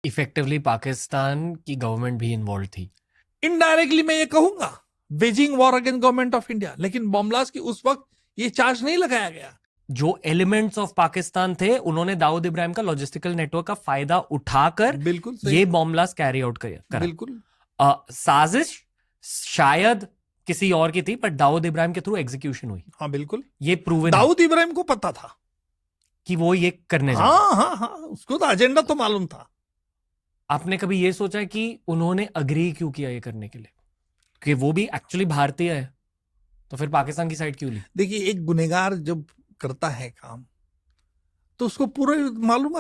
Effectively Pakistan की government भी involve थी। इनडायरेक्टली मैं ये कहूंगा waging war against government of India, लेकिन बॉम्ब ब्लास्ट की उस वक्त ये चार्ज नहीं लगाया गया। जो एलिमेंट्स ऑफ पाकिस्तान थे उन्होंने दाऊद इब्राहिम का लॉजिस्टिकल नेटवर्क का फायदा उठाकर बिल्कुल सही, ये बॉम्ब ब्लास्ट कैरी आउट करा। बिल्कुल साजिश शायद किसी और की थी, पर दाऊद इब्राहिम के थ्रू एग्जीक्यूशन हुई। हाँ बिल्कुल, ये प्रूवन दाऊद इब्राहिम को पता था कि वो ये करने जा रहे हैं। हाँ, उसको तो एजेंडा तो मालूम था। आपने कभी ये सोचा कि उन्होंने अग्री क्यों किया ये करने के लिए, कि वो भी एक्चुअली भारतीय है, तो फिर पाकिस्तान की साइड क्यों ली? देखिए, एक गुनहगार जब करता है काम तो उसको पूरा मालूम